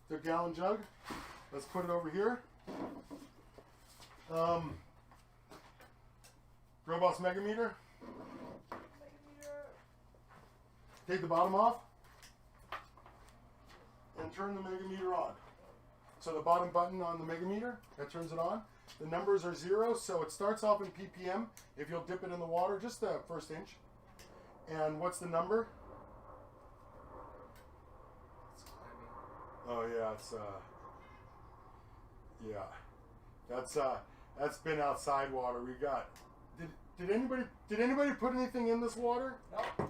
the gallon jug. Let's put it over here. Grow Boss Mega Meter. Take the bottom off and turn the Mega Meter on. So the bottom button on the Mega Meter, that turns it on. The numbers are 0, so it starts off in ppm. If you'll dip it in the water, just the first inch. And what's the number? It's climbing. Oh yeah, it's yeah. That's been outside water. We got. Did anybody put anything in this water? Nope. 9.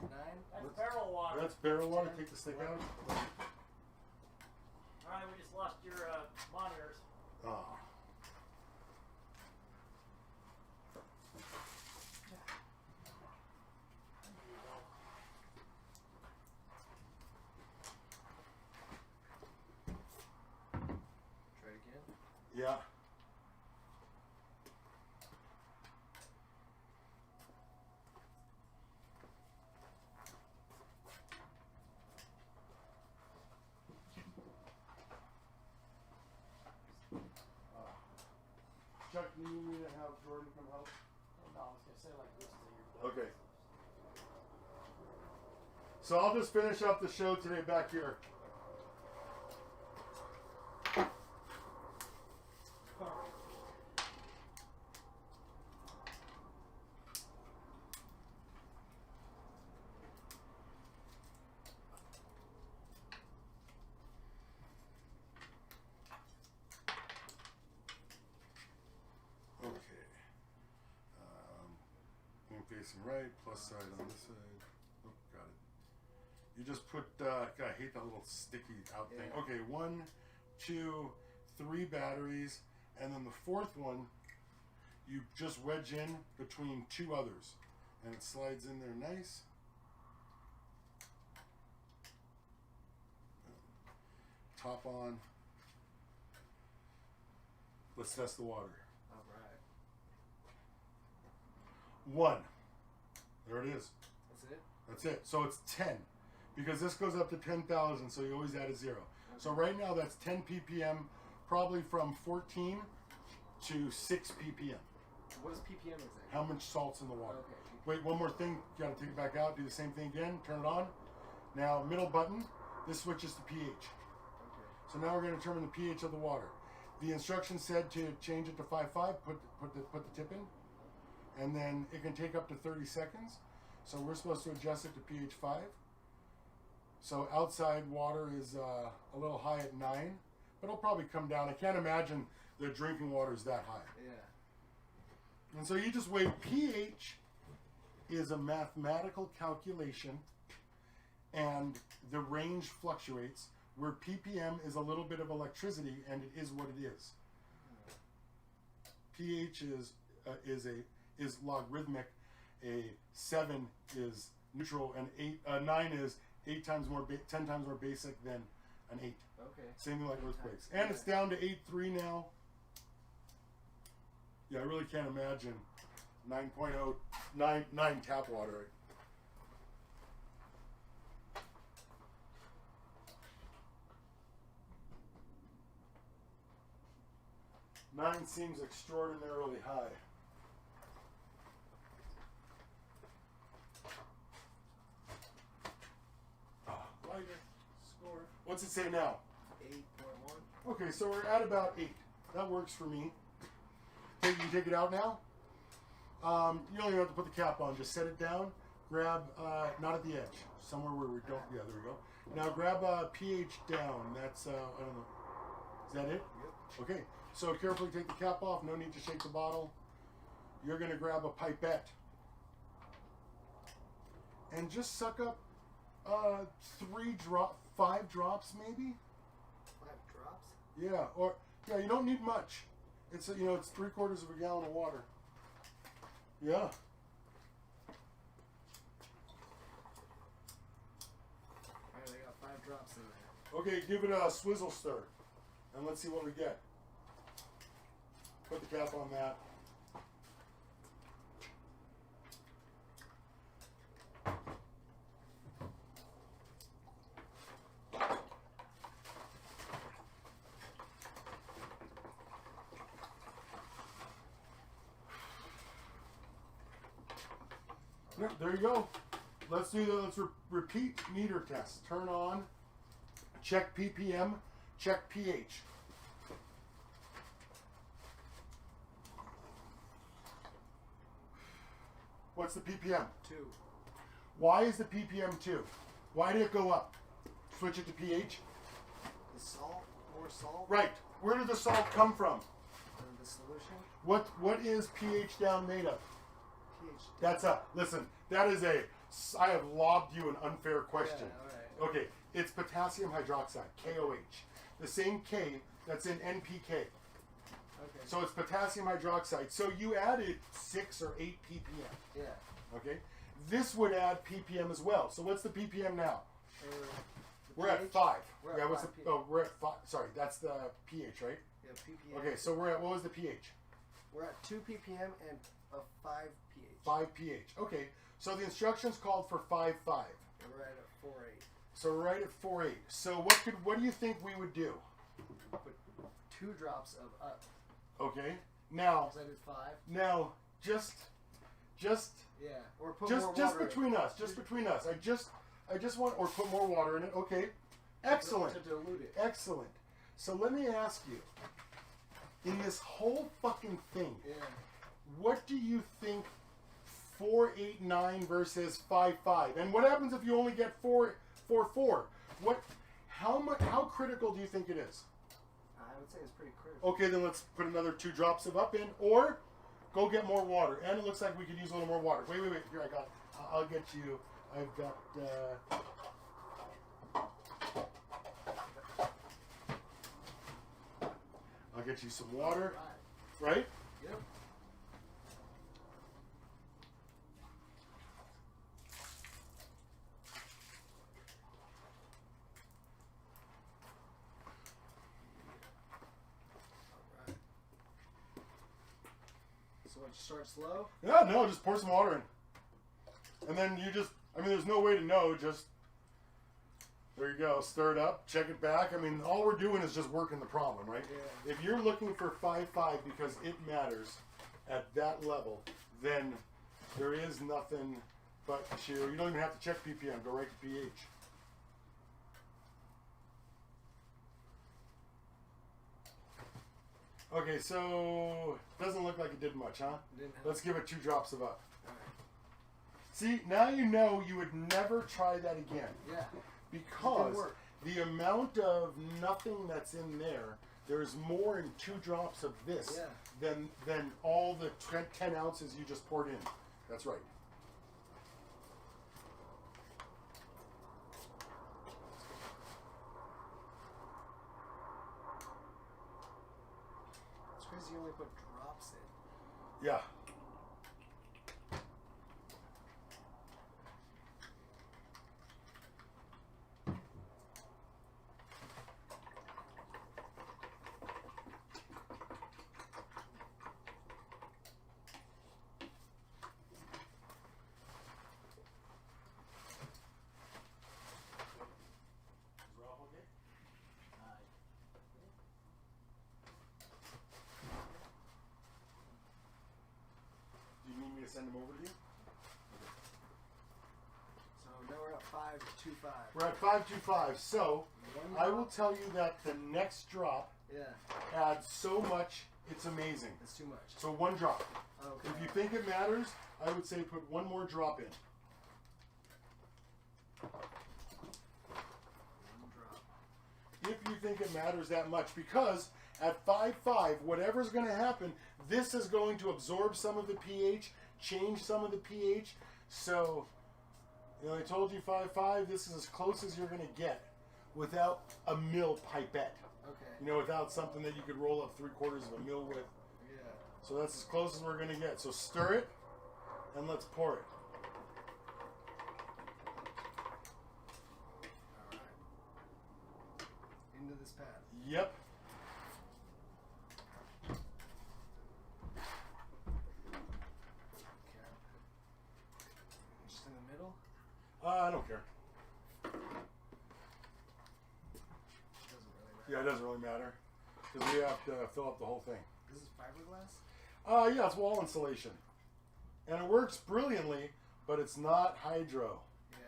That's barrel water. That's barrel water. 10, Take the stick 11. out. Alright, we just lost your monitors. Oh. Try it again. Yeah. Chuck, do you need me to have Jordan come help? No, I was gonna say like this to your Okay. So I'll just finish up the show today back here. Okay. Facing right, plus side on this side. Oh, got it. You just put, God, I hate that little sticky out thing. Yeah. Okay, 1, 2, 3 batteries, and then the fourth one, you just wedge in between 2 others, and it slides in there nice. Top on. Let's test the water. All right. 1. There it is. That's it? That's it. So it's 10. Because this goes up to 10,000, so you always add a 0. So right now that's 10 ppm, probably from 14 to 6 ppm. What is ppm exactly? How much salt's in the water. Okay. Wait, one more thing. You gotta take it back out. Do the same thing again. Turn it on. Now, middle button. This switches to pH. Okay. So now we're going to determine the pH of the water. The instructions said to change it to 5.5. Put the tip in, and then it can take up to 30 seconds. So we're supposed to adjust it to pH 5. So outside water is a little high at 9, but it'll probably come down. I can't imagine the drinking water is that high. Yeah. And so you just wait. pH is a mathematical calculation, and the range fluctuates, where ppm is a little bit of electricity, and it is what it is. pH is logarithmic. A 7 is neutral, and 9 is 10 times more basic than an 8. Okay. Same thing like earthquakes. And it's down to 8.3 now. Yeah, I really can't imagine 9.0, 9 tap water. 9 seems extraordinarily high. Lighter, score. What's it say now? 8.1. Okay, so we're at about 8. That works for me. You can take it out now. You don't even have to put the cap on. Just set it down. Grab, not at the edge. Somewhere where we don't. Yeah, there we go. Now grab pH down. That's, I don't know. Is that it? Yep. Okay. So carefully take the cap off. No need to shake the bottle. You're going to grab a pipette. And just suck up 5 drops maybe. 5 drops? Yeah, or yeah, you don't need much. It's it's 3/4 of a gallon of water. Yeah. Alright, I got 5 drops in there. Okay, give it a swizzle stir, and let's see what we get. Put the cap on that. Okay, there you go. Let's do the repeat meter test. Turn on, check ppm, check pH. What's the ppm? 2. Why is the ppm 2? Why did it go up? Switch it to pH. The salt, more salt. Right. Where did the salt come from? The solution. What is pH down made of? pH. That's up. Listen, that is I have lobbed you an unfair question. Yeah, all right. Okay, it's potassium hydroxide, KOH. The same K that's in NPK. Okay. So it's potassium hydroxide. So you added 6 or 8 ppm. Yeah. Okay? This would add ppm as well. So what's the ppm now? We're at pH? 5. We're Yeah, at what's 5 the we're at 5. Sorry, that's the pH, right? Yeah, ppm. Okay, so we're at what was the pH? We're at 2 ppm and a 5 pH. 5 pH. Okay. So the instructions called for 5.5. And we're right at 4.8. So we're right at 4.8. So what do you think we would do? Put 2 drops of up. Okay. Now Because I did 5. now just Yeah. Or put more water just in. between us. Just between us. I just want or put more water in it. Okay. Excellent. To dilute it. Excellent. So let me ask you, in this whole fucking thing, Yeah. what do you think 4.89 versus 5.5? And what happens if you only get 4.4? How critical do you think it is? I would say it's pretty critical. Okay, then let's put another 2 drops of up in, or go get more water. And it looks like we could use a little more water. Wait. Here, I'll get you. I've got. I'll get you some water, Right. right? Yep. Alright. So what, start slow? Yeah, no, just pour some water in. And then there's no way to know, just, there you go, stir it up, check it back. I mean, all we're doing is just working the problem, right? Yeah. If you're looking for 5.5 because it matters at that level, then there is nothing but you don't even have to check ppm, go right to pH. Okay, so doesn't look like it did much, huh? Didn't help. Let's give it 2 drops of up. Alright. See, now you know you would never try that again. Yeah. Because work. the amount of nothing that's in there's more in 2 drops of this Yeah. than all the 10 ounces you just poured in. That's right. It's crazy you only put drops in. Yeah. Do you need me to send them over to you? So now we're at 5.25. We're at 5.25. So One I drop? will tell you that the next drop Yeah. adds so much, it's amazing. It's too much. So 1 drop. Okay. If you think it matters, I would say put 1 more drop in. 1 drop. If you think it matters that much, because at 5.5, whatever's going to happen, this is going to absorb some of the pH, change some of the pH. So, I told you 5.5, this is as close as you're going to get without a mil pipette. Okay. Without something that you could roll up 3/4 of a mil with. Yeah. So that's as close as we're going to get. So stir it, and let's pour it. Alright. Into this pad. Yep. Okay. Just in the middle? I don't care. Doesn't really matter. Yeah, it doesn't really matter. Because we have to fill up the whole thing. This is fiberglass? Yeah, it's wall insulation. And it works brilliantly but it's not hydro. Yeah.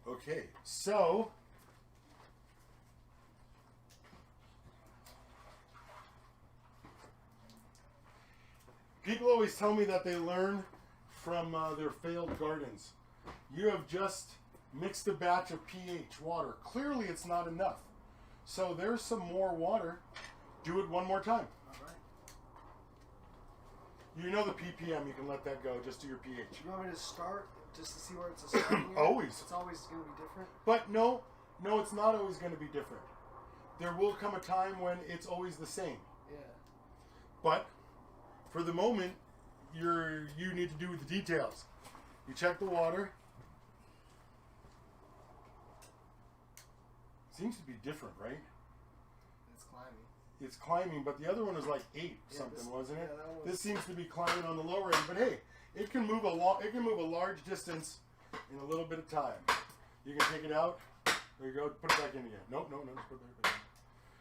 Okay, so people always tell me that they learn from their failed gardens. You have just mixed a batch of pH water. Clearly it's not enough. So there's some more water. Do it one more time. All right. You know the ppm, you can let that go. Just do your pH. You want me to start just to see where it's a starting here? Always. It's always going to be different? But no, it's not always going to be different. There will come a time when it's always the same. Yeah. But for the moment, you need to do the details. You check the water. Seems to be different, right? It's climbing. It's climbing, but the other one was like 8 Yeah, something, this- wasn't it? yeah, that one was- This seems to be climbing on the lower end, but hey, it can move a large distance in a little bit of time. You can take it out. There you go. Put it back in again. Nope, just put it back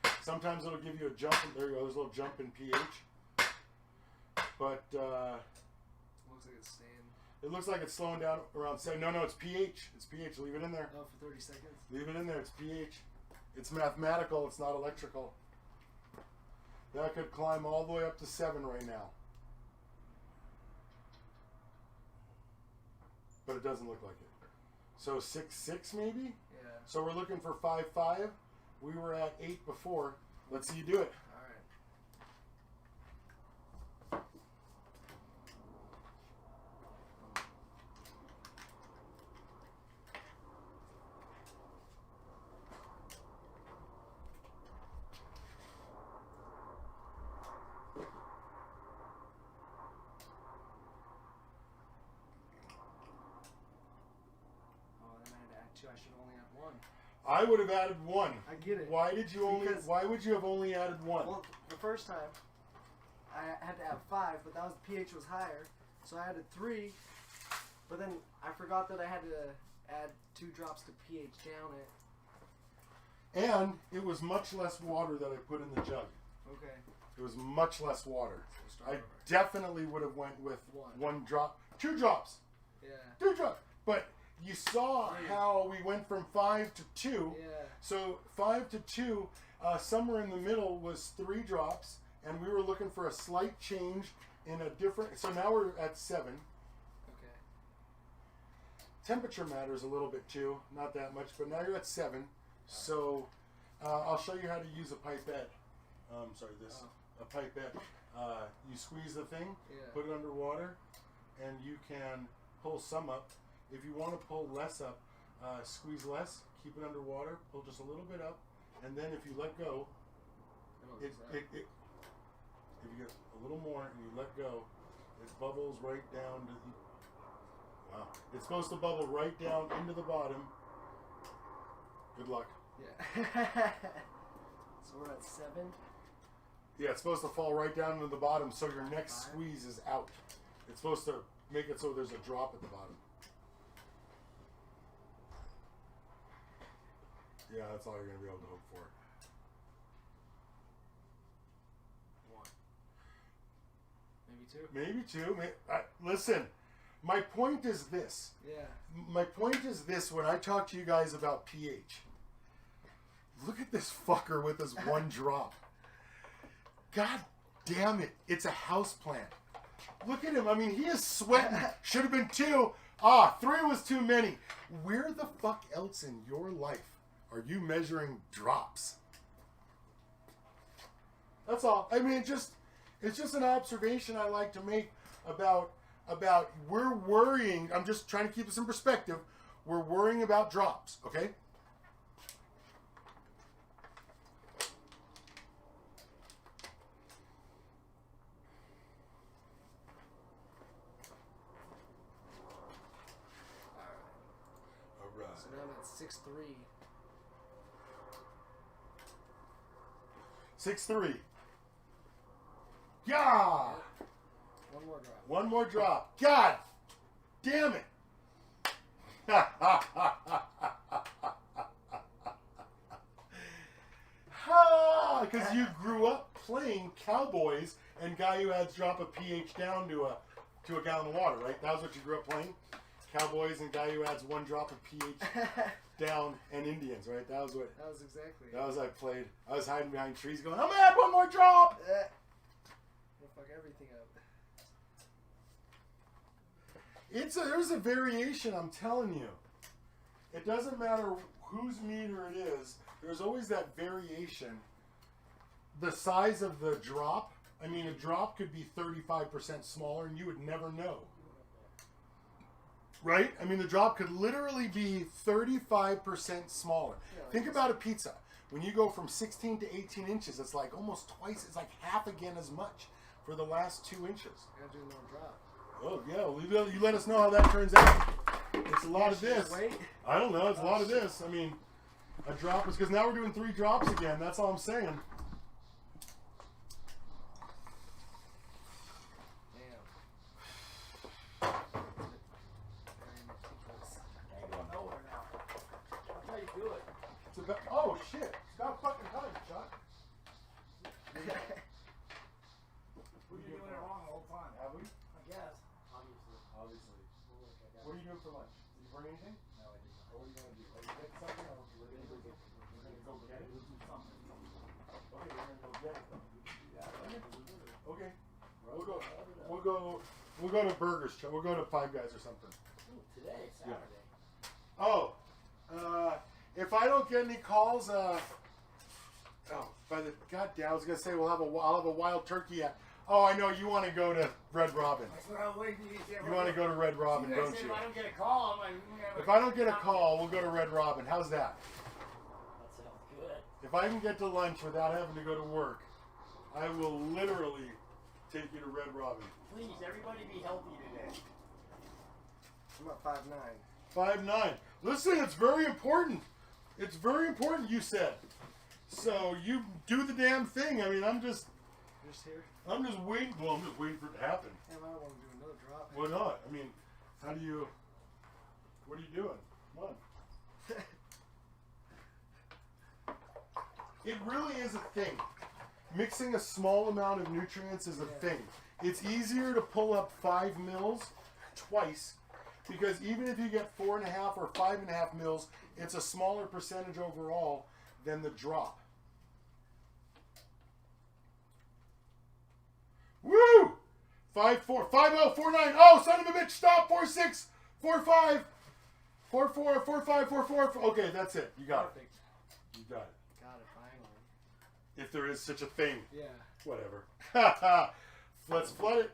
in. Sometimes it'll give you a jump. There you go. There's a little jump in pH. But Looks like it's staying. it looks like it's slowing down around 7. No, it's pH. It's pH. Leave it in there. Oh, for 30 seconds? Leave it in there. It's pH. It's mathematical. It's not electrical. That could climb all the way up to 7 right now. But it doesn't look like it. So 6.6 maybe? Yeah. So we're looking for 5.5. We were at 8 before. Let's see you do it. All right. Oh, then I had to add 2. I should only add 1. I would have added 1. I get it. Why did you only? Because- Why would you have only added 1? Well, the first time, I had to add 5, but that was pH was higher, so I added 3. But then I forgot that I had to add 2 drops to pH down it. And it was much less water that I put in the jug. Okay. It was much less water. So start I over. definitely would have went with 1. 1 drop, 2 drops, Yeah. 2 drops. But you saw how we went from 5 to 2. Yeah. So 5 to 2, somewhere in the middle was 3 drops, and we were looking for a slight change in a different. So now we're at 7. Okay. Temperature matters a little bit too, not that much, but now you're at 7. So I'll show you how to use a pipette. A pipette. You squeeze the thing, Yeah. put it underwater, and you can pull some up. If you want to pull less up, squeeze less, keep it underwater, pull just a little bit up, and then if you let go, if you get a little more and you let go, it bubbles right down to the. Wow. It's supposed to bubble right down into the bottom. Good luck. Yeah. So we're at 7. Yeah, it's supposed to fall right down into the bottom so your next 5. squeeze is out. It's supposed to make it so there's a drop at the bottom. Yeah, that's all you're going to be able to hope for. 1. Maybe 2. Maybe 2. Listen, my point is this. Yeah. My point is this when I talk to you guys about pH. Look at this fucker with his 1 drop. God damn it. It's a house plant. Look at him. I mean, he is sweating. Should have been 2. 3 was too many. Where the fuck else in your life are you measuring drops? That's all. I mean, it's just an observation I like to make about we're worrying. I'm just trying to keep this in perspective. We're worrying about drops, okay? All right. So now I'm at 6.3. 6.3. Yeah. 1 more drop. 1 more drop. God damn it. Because you grew up playing cowboys and guy who had to drop a pH down to a gallon of water, right? That was what you grew up playing? Cowboys and guy who adds 1 drop of pH down and Indians, right? That was what. That was exactly. That was I played. I was hiding behind trees going, I'm gonna add 1 more drop! We'll fuck everything up. There's a variation, I'm telling you. It doesn't matter whose meter it is, there's always that variation. The size of the drop, I mean, a drop could be 35% smaller and you would never know. Right? I mean, the drop could literally be 35% smaller. Yeah, like Think about a pizza. When you go from 16 to 18 inches, it's like almost twice, it's like half again as much for the last 2 inches. Gotta do more drop. Oh, yeah, well, you let us know how that turns out. It's a lot of this. Wait. I don't know, it's a lot of this. I mean, a drop is, because now we're doing 3 drops again, that's all I'm saying. Ain't going nowhere now. That's how you do it. It's about, oh, shit. It's about fucking time, Chuck. We've been doing it wrong the whole time. Have we? I guess. Obviously. Obviously. What are you doing for lunch? Did you bring anything? No, I didn't. Or what are you going to do? Are you getting something? Or we're going to go get it? Something. Okay, we're going to go get it. Okay. We'll go to Burgers, Chuck. We'll go to Five Guys or something. Ooh, today, Saturday. Oh, if I don't get any calls, goddamn, I was gonna say I'll have a wild turkey at. Oh, I know you want to go to Red Robin. That's what I was waiting for you to say. You want to go to Red Robin, See, don't said you? If I don't get a call, If I don't get a call, we'll go to Red Robin. How's that? That sounds good. If I can get to lunch without having to go to work, I will literally take you to Red Robin. Please, everybody be healthy today. I'm at 5'9". 5'9". Listen, it's very important. It's very important, you said. So you do the damn thing. I mean, I'm just here. I'm just waiting. Well, I'm just waiting for it to happen. Damn, I don't want to do another drop. Why not? I mean, how do you? What are you doing? Come on. It really is a thing. Mixing a small amount of nutrients is a thing. It's easier to pull up 5 mils twice, because even if you get 4.5 or 5.5 mils, it's a smaller percentage overall than the drop. Woo! 5-4, 5-0, 4-9. Oh, son of a bitch! Stop. 4-6, 4-5, 4-4, 4-5, 4-4. Okay, that's it. You got Perfect. it. You got it. Got it, finally. If there is such a thing. Yeah. Whatever. Let's flood it.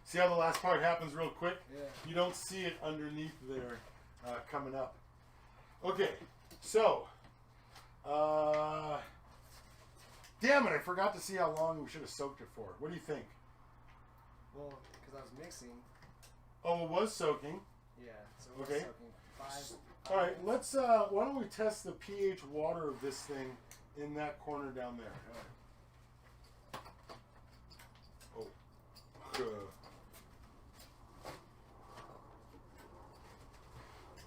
See how the last part happens real quick? Yeah. You don't see it underneath there coming up. Okay, so, damn it, I forgot to see how long we should have soaked it for. What do you think? Well, because I was mixing. Oh, it was soaking. Yeah. So it was Okay. soaking 5. All right, let's, why don't we test the pH water of this thing in that corner down there. Oh.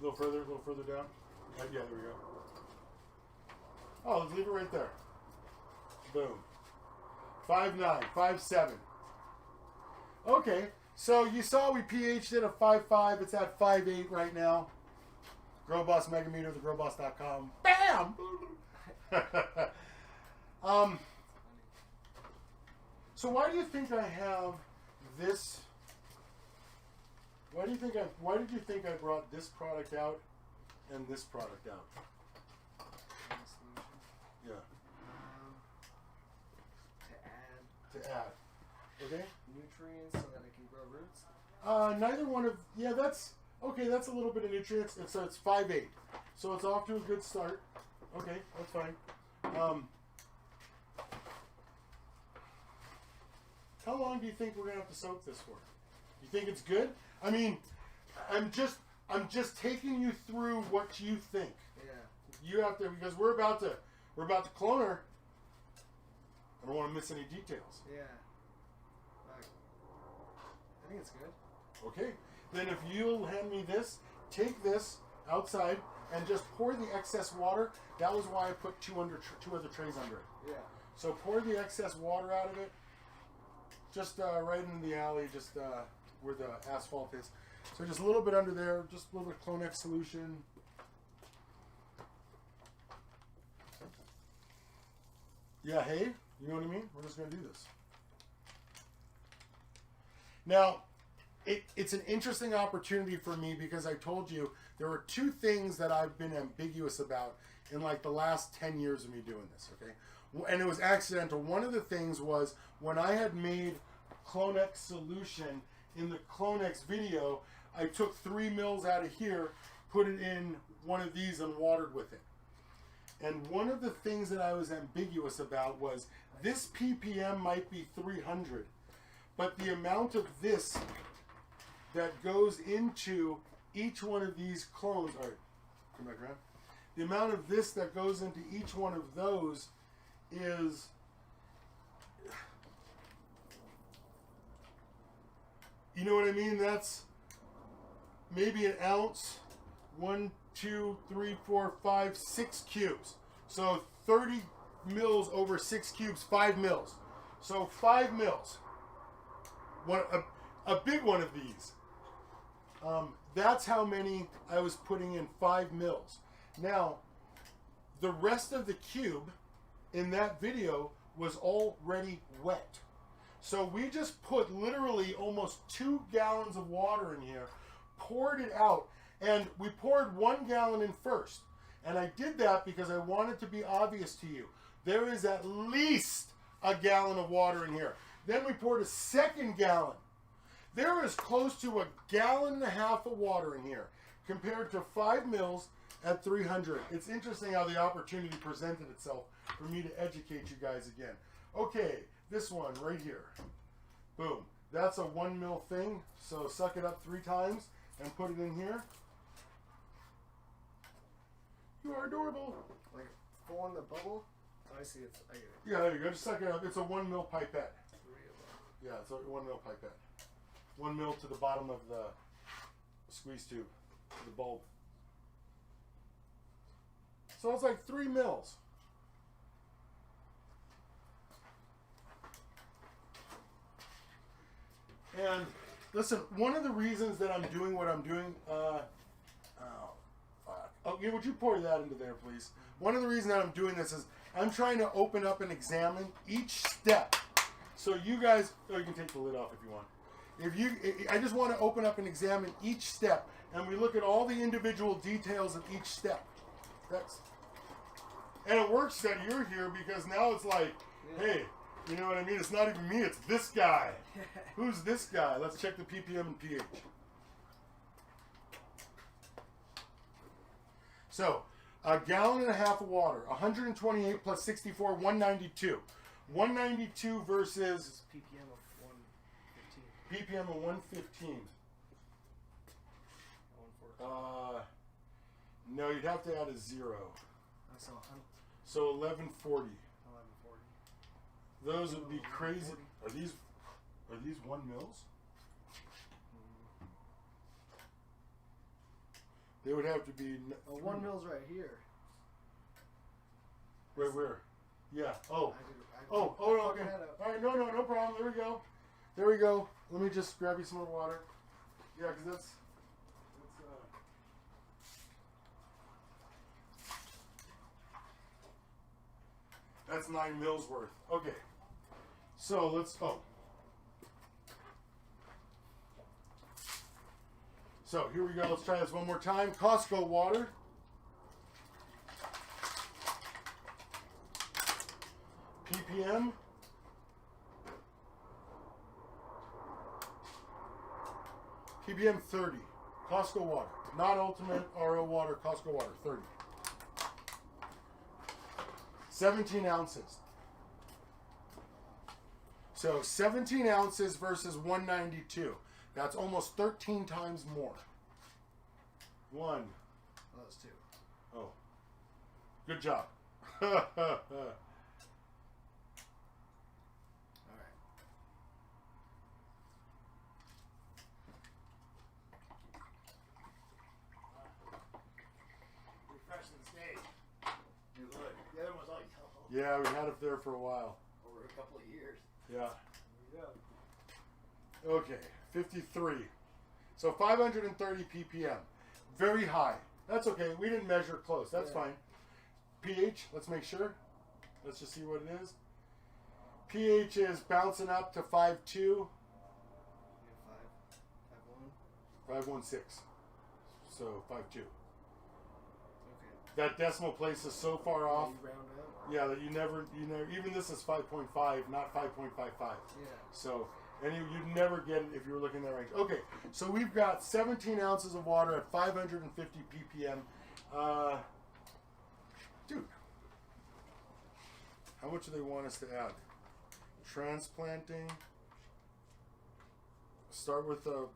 A little further down. Yeah, there we go. Oh, let's leave it right there. Boom. 5.9, 5.7. Okay, so you saw we pH'd it at 5.5. It's at 5.8 right now. GrowBoss Megameter, thegrowboss.com. Bam! So why do you think I have this? Why did you think I brought this product out and this product out? Yeah. To To add. Okay? nutrients so that it can grow roots. Neither one of, yeah, that's, okay, that's a little bit of nutrients. So it's 5.8. So it's off to a good start. Okay, that's fine. How long do you think we're gonna have to soak this for? You think it's good? I mean, I'm just taking you through what you think. Yeah. You have to, because we're about to clone her. I don't want to miss any details. Yeah. Like, I think it's good. Okay. Then if you'll hand me this, take this outside and just pour the excess water. That was why I put two other trays under it. Yeah. So pour the excess water out of it, just right in the alley, just where the asphalt is. So just a little bit under there, just a little bit of Clonex solution. Yeah, hey, you know what I mean? We're just going to do this. Now, it's an interesting opportunity for me because I told you there were two things that I've been ambiguous about in like the last 10 years of me doing this, okay? And it was accidental. One of the things was when I had made Clonex solution in the Clonex video, I took 3 mils out of here, put it in one of these and watered with it. And one of the things that I was ambiguous about was this ppm might be 300, but the amount of this that goes into each one of these clones, all right, come back around. The amount of this that goes into each one of those is, you know what I mean? That's maybe an ounce, 1, 2, 3, 4, 5, 6 cubes. So 30 mils over 6 cubes, 5 mils. So 5 mils. A big one of these. That's how many I was putting in, 5 mils. Now, the rest of the cube in that video was already wet. So we just put literally almost 2 gallons of water in here, poured it out, and we poured 1 gallon in first. And I did that because I wanted to be obvious to you. There is at least a gallon of water in here. Then we poured a 2nd gallon. There is close to 1.5 gallons of water in here compared to 5 mils at 300. It's interesting how the opportunity presented itself for me to educate you guys again. Okay, this one right here. Boom. That's a 1 mil thing. So suck it up 3 times and put it in here. You are adorable. Like full in the bubble. Oh, I see it. I get it. Yeah, there you go. Just suck it up. It's a 1 mil pipette. 3 of them. Yeah, it's a 1 mil pipette. 1 mil to the bottom of the squeeze tube, the bulb. So it's like 3 mils. And listen, one of the reasons that I'm doing what I'm doing, would you pour that into there, please? One of the reasons that I'm doing this is I'm trying to open up and examine each step. So you guys, you can take the lid off if you want. I just want to open up and examine each step, and we look at all the individual details of each step. And it works that you're here because now it's like, hey, you know what I mean? It's not even me, it's this guy. Who's this guy? Let's check the ppm and pH. So, 1.5 gallons of water, 128 plus 64, 192. 192 versus ppm of 115. ppm of 115. 114. No, you'd have to add a 0. So 1140. 1140. Those would be crazy. Are these 1 mils? They would have to be. 1 mil's right here. Right where? Yeah. Oh. No, Okay. All right. No problem. There we go. Let me just grab you some more water. Yeah, because that's 9 mils worth. Okay. So let's. So here we go. Let's try this one more time. Costco water. ppm. ppm 30. Costco water. Not Ultimate RO water. Costco water. 30. 17 ounces. So 17 ounces versus 192. That's almost 13 times more. 1. Oh, that's 2. Oh. Good job. Alright. stage. New hood. The other one's all yellow. Yeah, we had it there for a while. Over a couple of years. Yeah. Yeah. Okay, 53. So 530 ppm. Very high. That's okay. We didn't measure close. That's Yeah. fine. pH, let's make sure. Let's just see what it is. pH is bouncing up to 5.2. 5.16. So 5.2. Okay. That decimal place is so far off. You round up. Yeah, that you never, even this is 5.5, not 5.55. Yeah. So, and you'd never get it if you were looking in that range. Okay, so we've got 17 ounces of water at 550 ppm. Dude, how much do they want us to add? Transplanting. Start with a.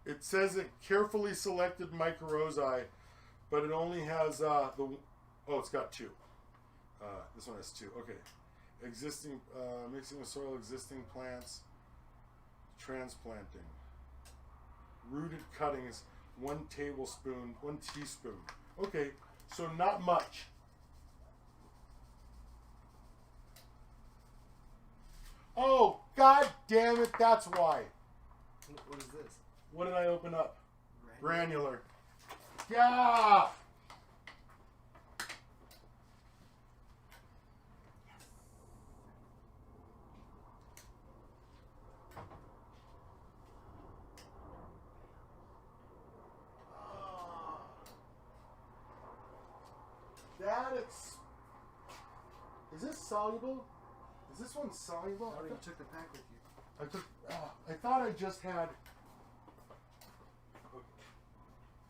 It says it carefully selected mycorrhizae, but it only has it's got 2. This one has 2. Okay. Existing, mixing with soil, existing plants, transplanting. Rooted cuttings, 1 tablespoon, 1 teaspoon. Okay, so not much. Oh, god damn it, that's why. What is this? What did I open up? Granular. Granular. Yeah! Is this soluble? Is this one soluble? Oh, you took the pack with you. I took. I thought I just had. Okay.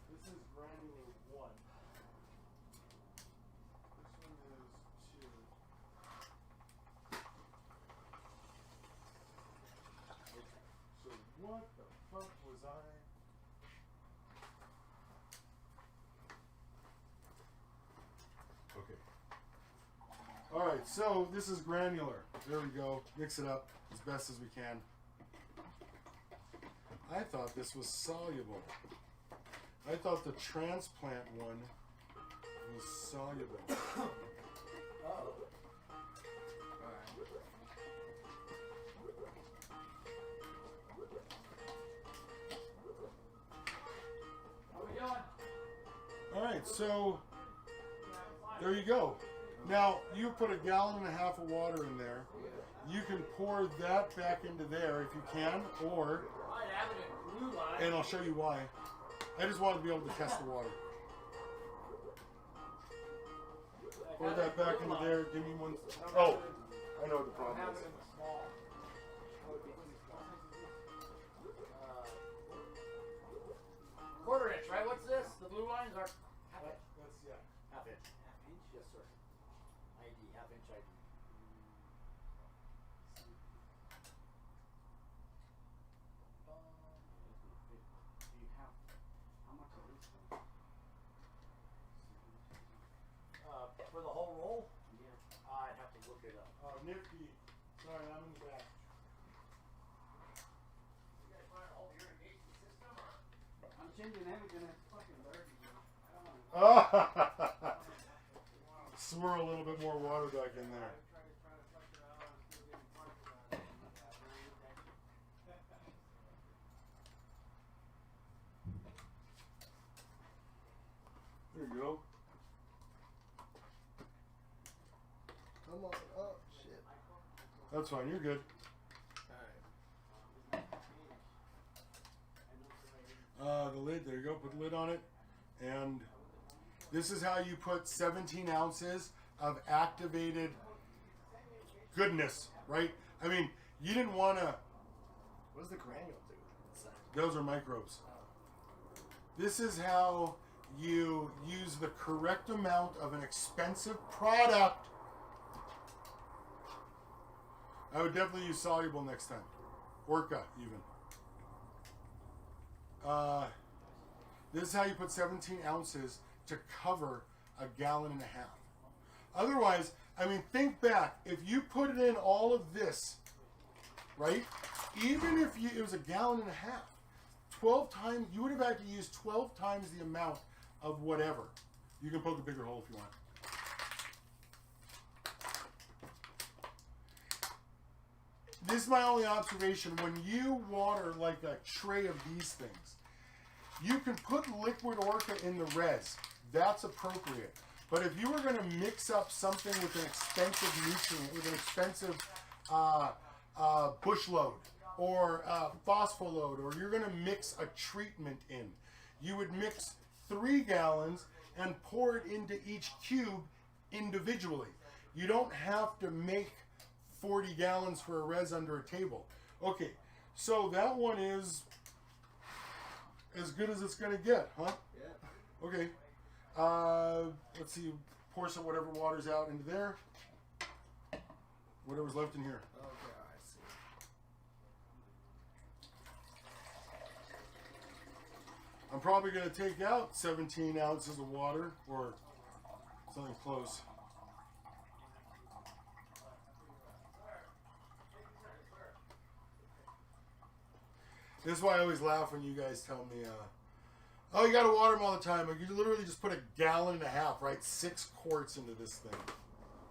This is granule 1. This one is 2. Okay. So what the fuck was I? Okay. All right. So this is granular. There we go. Mix it up as best as we can. I thought this was soluble. I thought the transplant one was soluble. Oh. How we doing? All right, so there you go. Now you put 1.5 gallons of water in there. You can pour that back into there if you can, or, I'd have it in blue line. and I'll show you why. I just wanted to be able to test the water. Pour that back into there. Give me one. Oh, I know what the I problem have is. it in the small. Would be too small. Quarter inch, right? What's this? The blue lines are half inch. That's yeah. Half inch. Half inch? Yes, sir. ID, half inch ID. Do you have, how much of this one? For the whole roll? Yeah. I'd have to look it up. Oh, nifty. Sorry, I'm in the back. You guys want a whole irrigation system or? I'm changing everything. It's fucking dirty, bro. I don't want to. Swirl a little bit more water back in there. There you go. Come on. Oh, shit. That's fine. You're good. The lid. There you go. Put the lid on it. And this is how you put 17 ounces of activated goodness, right? I mean, you didn't want to. What does the granule do inside? Those are microbes. This is how you use the correct amount of an expensive product. I would definitely use soluble next time. Orca, even. This is how you put 17 ounces to cover 1.5 gallons. Otherwise, I mean, think back. If you put in all of this, right? Even if it was 1.5 gallons, 12 times. You would have had to use 12 times the amount of whatever. You can poke a bigger hole if you want. This is my only observation. When you water like a tray of these things, you can put liquid orca in the res. That's appropriate. But if you were going to mix up something with an expensive nutrient, with an expensive bush load or phosphoload, or you're going to mix a treatment in, you would mix 3 gallons and pour it into each cube individually. You don't have to make 40 gallons for a res under a table. Okay, so that one is as good as it's going to get, huh? Yeah. Okay. Let's see. Pour some whatever water's out into there. Whatever's left in here. Okay, I see. I'm probably going to take out 17 ounces of water or something close. This is why I always laugh when you guys tell me, oh, you got to water them all the time. Like, you literally just put 1.5 gallons, right? 6 quarts into this thing.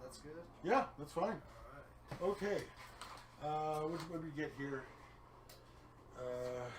That's good? Yeah, that's fine. Alright. Okay. What did we get here?